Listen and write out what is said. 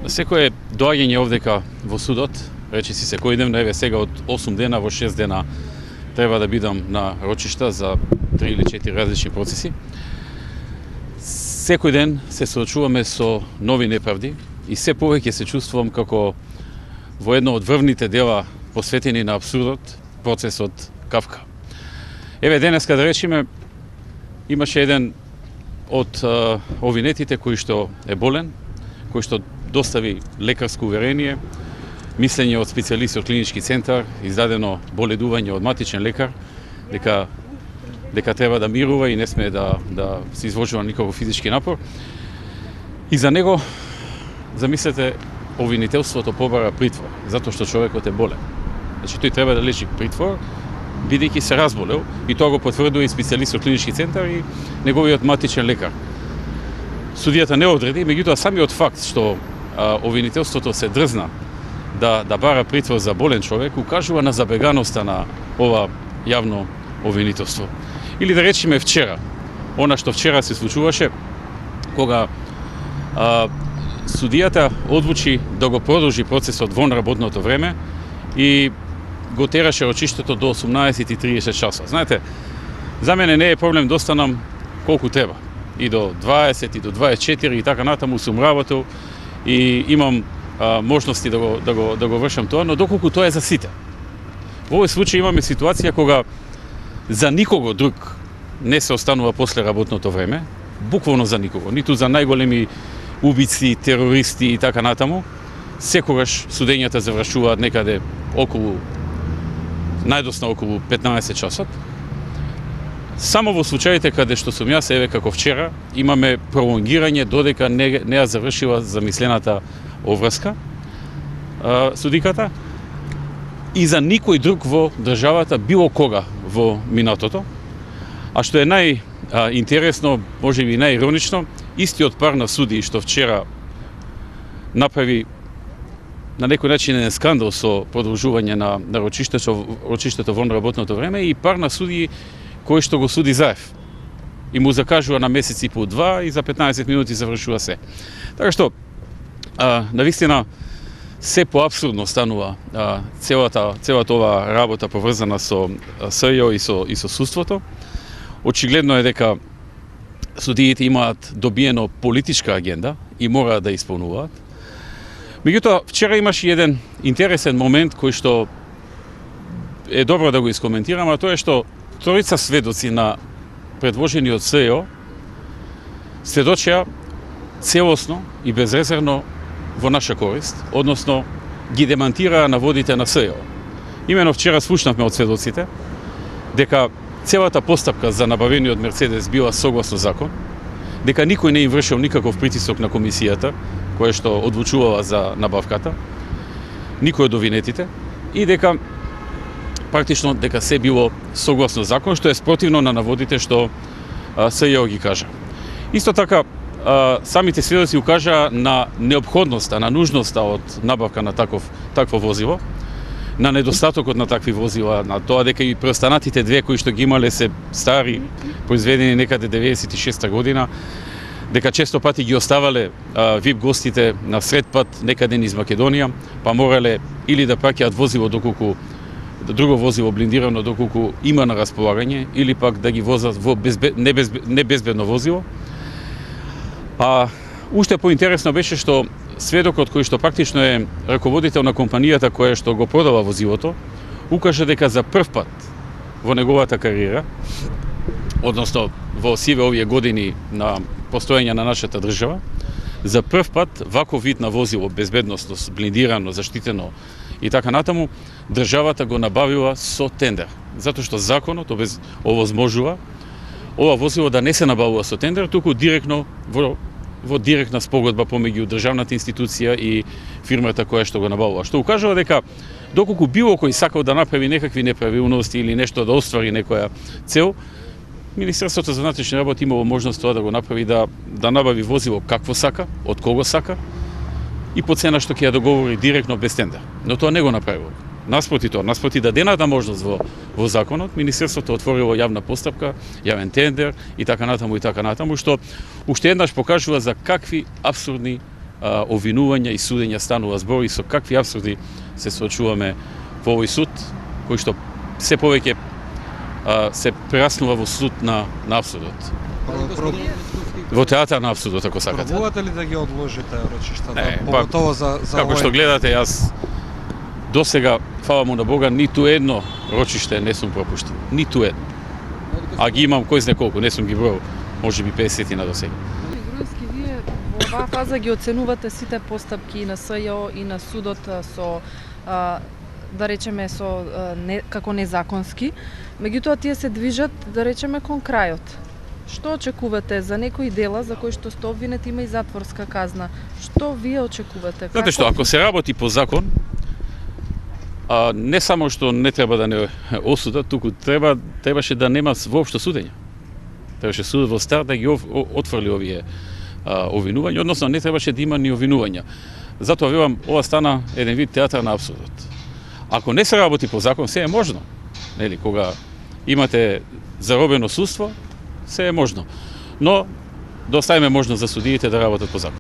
Секое доаѓање овдека во судот, речиси секојдневно, еве сега од 8 дена во 6 дена треба да бидам на рочишта за 3 или 4 различни процеси. Секој ден се соочуваме со нови неправди и се повеќе се чувствувам како во едно од врвните дела посветени на абсурдот, процесот Кавка. Еве денеска да речеме имаше еден од обвинетите кој што е болен, кој што достави лекарско уверение, мислење од специјалисти од клинички центар, издадено боледување од матичен лекар, дека треба да мирува и не смее да се извложува никаков физички напор. И за него, замислете, обвинителството побара притвор, затоа што човекот е болен. Значи тој треба да лежи притвор, бидејќи се разболел, и тоа го потврдува и специјалист од клинички центар и неговиот матичен лекар. Судијата не одреди, меѓутоа самиот факт што обвинителството се дрзна да бара притвор за болен човек, укажува на забеганоста на ова јавно обвинителство. Или да речеме вчера, она што вчера се случуваше, кога судијата одлучи да го продолжи процесот вон работното време и го тераше рочиштето до 18:30 часа. Знаете, за мене не е проблем да останам колку треба. И до 20, и до 24, и така натаму сум работел и имам можности да го вршам тоа, но доколку тоа е за сите. Во овој случај имаме ситуација кога за никого друг не се останува после работното време, буквално за никого, ниту за најголеми убици, терористи и така натаму. Секогаш судењата завршуваат некаде најдосна околу 15 часот. Само во случаите каде што сум јас, еве како вчера, имаме пролонгирање додека не ја завршила замислената оврска судиката и за никој друг во државата било кога во минатото. А што е најинтересно, можеби најиронично, истиот пар на судии што вчера направи на некој начин еден скандал со продолжување на рочиштето во работното време и пар на судии кој што го суди Заев. И му закажува на месец и по 2 и за 15 минути завршува се. Така што, навистина, се поабсурдно станува целата ова работа поврзана со СЈО и со судството. Очигледно е дека судиите имаат добиено политичка агенда и мораат да исполнуваат. Меѓутоа, вчера имаше еден интересен момент кој што е добро да го искоментирам, а тоа е што тројца сведоци на предложениот СЈО сведочеа целосно и безрезервно во наша корист, односно ги демантираа наводите на СЈО. Имено вчера слушнавме од сведоците дека целата постапка за набавениот Мерцедес била согласно закон, дека никој не им вршил никаков притисок на комисијата која што одлучувала за набавката, никој од обвинетите, и дека практично дека се било согласно закон, што е спротивно на наводите што СЈО ги кажа. Исто така, самите сведоци укажаа на неопходноста, на нужноста од набавка на такво возило, на недостатокот на такви возила, на тоа дека и преостанатите две кои што ги имале се стари, произведени некаде 96-та година, дека често пати ги оставале VIP гостите на сред пат некаде низ Македонија, па морале или да праќаат возило доколку друго возило блиндирано доколку има на располагање, или пак да ги возат во небезбедно возило. А уште поинтересно беше што сведокот кој што практично е раководител на компанијата која што го продава возилото, укажа дека за прв пат во неговата кариера, односно во сиве овие години на постоење на нашата држава, за прв пат ваков вид на возило, безбедносно, блиндирано, заштитено и така натаму, државата го набавила со тендер. Затоа што законот овозможува ова возило да не се набавува со тендер, туку директно во директна спогодба помеѓу државната институција и фирмата која што го набавува. Што укажува дека доколку било кој сакал да направи некакви неправилности или нешто да оствари некоја цел, Министерството за внатрешни работи имало можност тоа да го направи, да набави возило какво сака, од кого сака и по цена што ќе ја договори директно без тендер. Но тоа не го направило. Наспроти дадената можност во законот, Министерството отворило јавна постапка, јавен тендер и така натаму, што уште еднаш покажува за какви абсурдни обвинувања и судења станува збор и со какви апсурди се соочуваме во овој суд, кој што се повеќе се прераснува во суд на абсурдот. Во театар на абсурдот, ако сакате. Пробувате ли да ги одложите рочиштата, па, поготово за Како што гледате, јас досега, фала му на Бога, ниту едно рочиште не сум пропуштил. Ниту едно. А ги имам кој знае колку, не сум ги броил, можеби 50 на досега. Груевски, вие во оваа фаза ги оценувате сите постапки и на СЈО и на судот со да речеме како незаконски, меѓутоа тие се движат, да речеме, кон крајот. Што очекувате за некои дела за кои што сте обвинети, има и затворска казна? Што вие очекувате? Знаете што, ако се работи по закон, не само што не треба да не осудат, туку требаше да нема воопшто судење. Требаше судот во старт да ги отфрли овие обвинувања, односно не требаше да има ни обвинувања. Затоа велам, ова стана еден вид театар на абсурдот. Ако не се работи по закон, се е можно. Нели, кога имате заробено судство, се е можно. Но да оставиме можност за судиите да работат по закон.